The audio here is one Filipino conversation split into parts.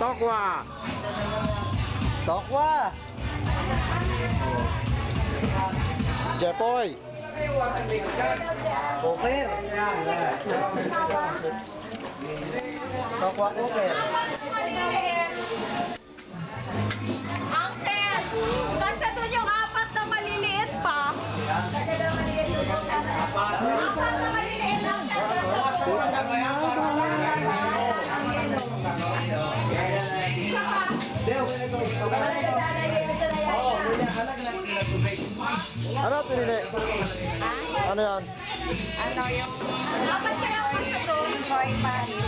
Tokwa. Tokwa. Jepoy. Poker. Tokwa poker. Uncle, kasi doon yung apat na maliliit pa. Apat na maliliit lang. Ano pinili? Ano yan? Ano yung... Apat ka lang pa sa doon. Soy patty.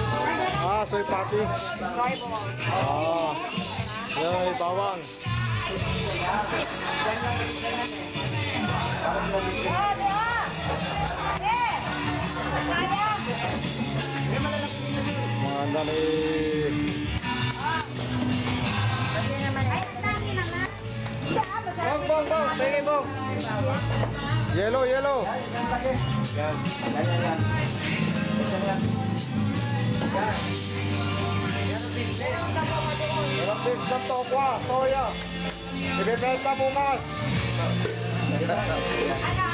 Ah, soy patty. Soy ball. Ah. Yan may bawang. Mga dali. Bong. Sige, bong. Yellow. Yan. Meron din sa tokwa, soya. Ibebenta bukas. Ano?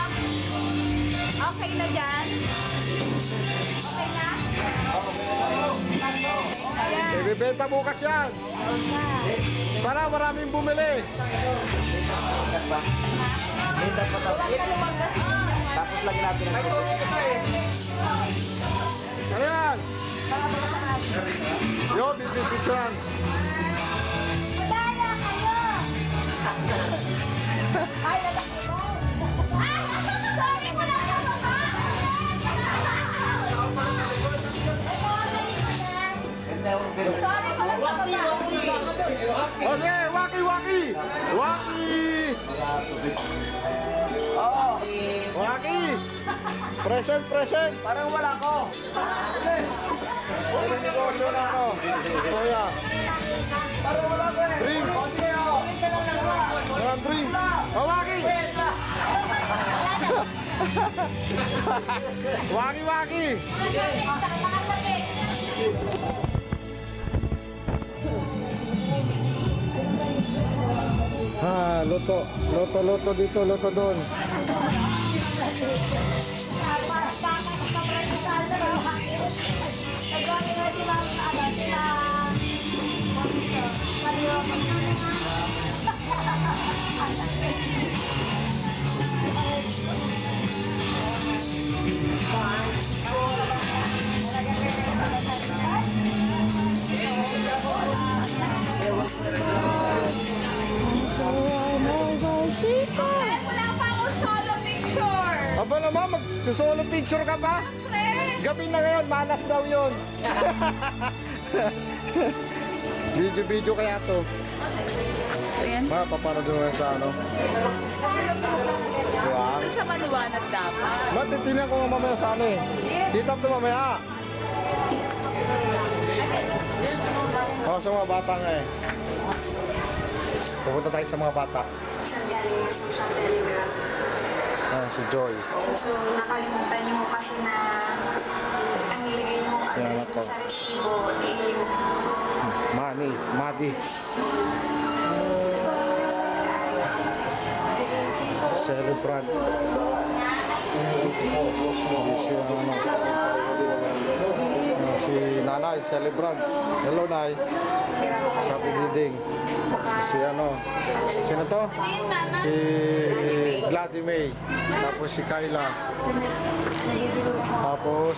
Okay na dyan? Okay na? Ayan. Ibebenta bukas yan. Para maraming bumili. Tapos lagi natin ang Ano yan? Yo, picturean. Daya kayo! Ay, lalaki mo! Ay, sorry mo lang sa baba! Sorry mo lang sa baba! Okay, waki. Waki. Present. Parang wala ko. Pwede negosyo na ako. Soya. Parang wala ko eh. Drink. Walang drink. Oh, waki. Waki. Ha, luto dito, luto doon. Wala pa akong solo picture! Aba naman, magsusolo picture ka pa? Gabi na ngayon, malas daw yun. Video kaya to. Ayan. Paano doon sa ano? Diba? Ito sa maliwanag dapat. Matitinan ko mamaya sa ano eh. Kita to mamaya. Sa mga bata nga eh. Pupunta tayo sa mga bata. Si Joy. So, nakalimutan nyo kasi na ang nilagay nyo address mo sa resibo eh yung Madi. Celebrant. Si Nanay, celebrant. Hello, Nay. Happy Diding. Sino to? Si Gladys May. Tapos si Kyla. Tapos,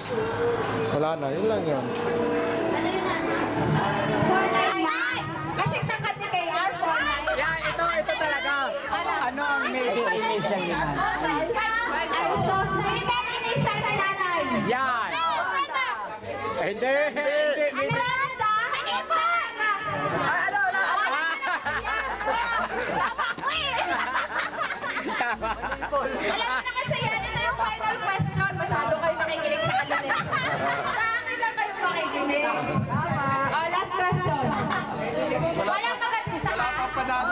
wala na. Yun lang yun. Kasi takat ni KR for Yan, ito talaga. Ano ang initial niya? inisa na nanay. Yan. Hindi. Miranda? Hindi pa! Ano? Alam mo na kasi yan, ito yung final question. Masyado kayo nakikinig sa ano nila. Sa akin lang kayo makikinig. Last question. Walang magandang sa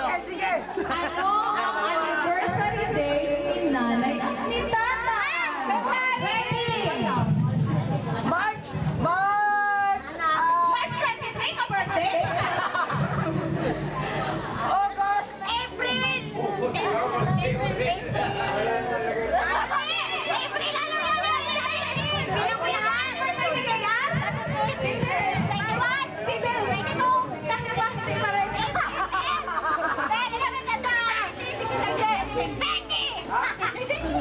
Okay, sige. Ano ang anniversary day ni nanay at ni tatay? Ready? March! March 23 ka birthday? April, ano yan? Bilang ko yan. Birthday niya yan? 21, 22, 21.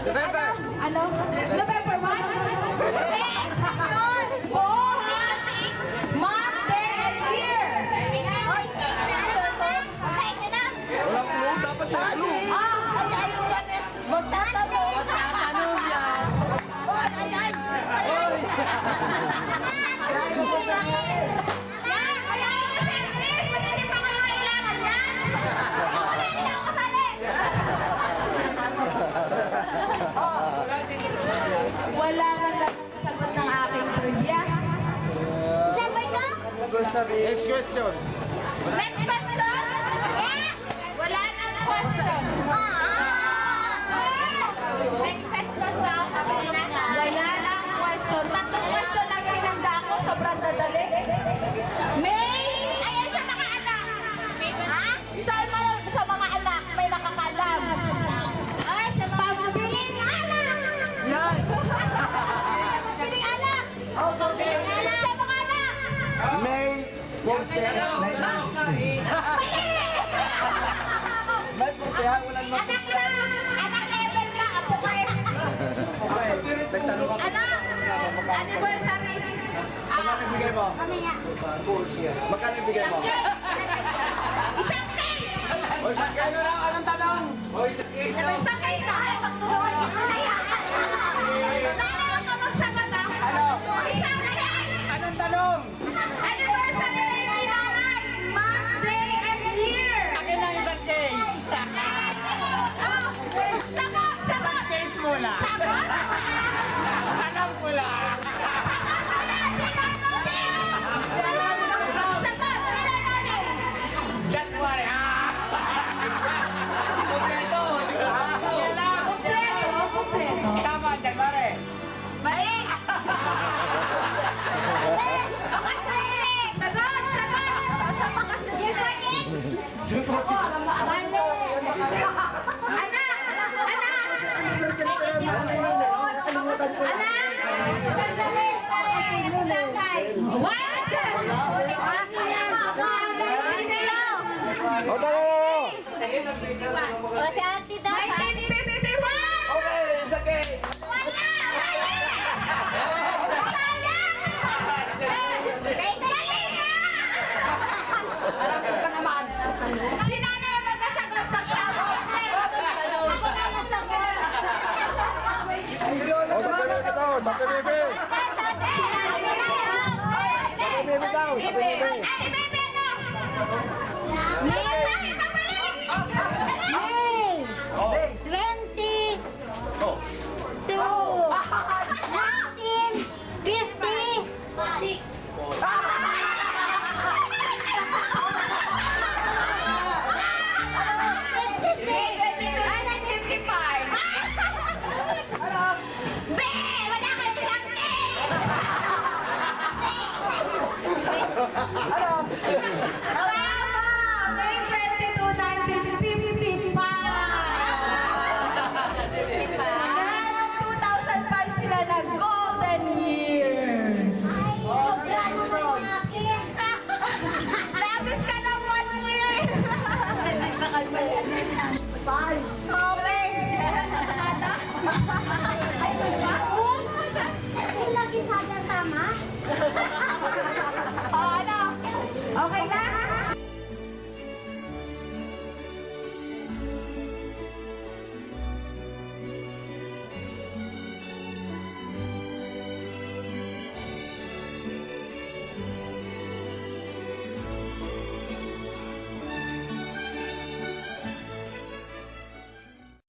November. Ano? November 1? Month, day, and year. Walang clue, dapat may clue. Magtatanong yan. Wala nga lang sagot ng aking trivia. Next question. Next question? Wala nang question. Next question daw. Wala nang question. Tatlong question lang yung hinanda ko. Sobrang dadali. May... Ayan sa mga anak. Ha? Sa mga anak, may nakakalam. Ay, sa pambiling anak. Yan. Pambiling anak. Pambiling anak. Sa mga anak. May 14. May 14, walang mas. Anak na! Anak level ka! Apo ka eh! Okay, nagtanong ako. Anak! Anniversary! Magkano bigay mo? Mamaya! Magkano bigay mo? Isang cake! O, isang kayo na lang. Anong tanong? O, isang kayo na. Isang cake ka! Magturuan ka na yan! Tanong ka magsagot ah! Ano? Isang cake! Anong tanong? Anniversary ni Nanay! Month, day, and year! Akin na isang case. Sagot! Sagot! Case muna. Sagot! Alam ko lang. January. Kompleto. Tama, January. O, tanong mo.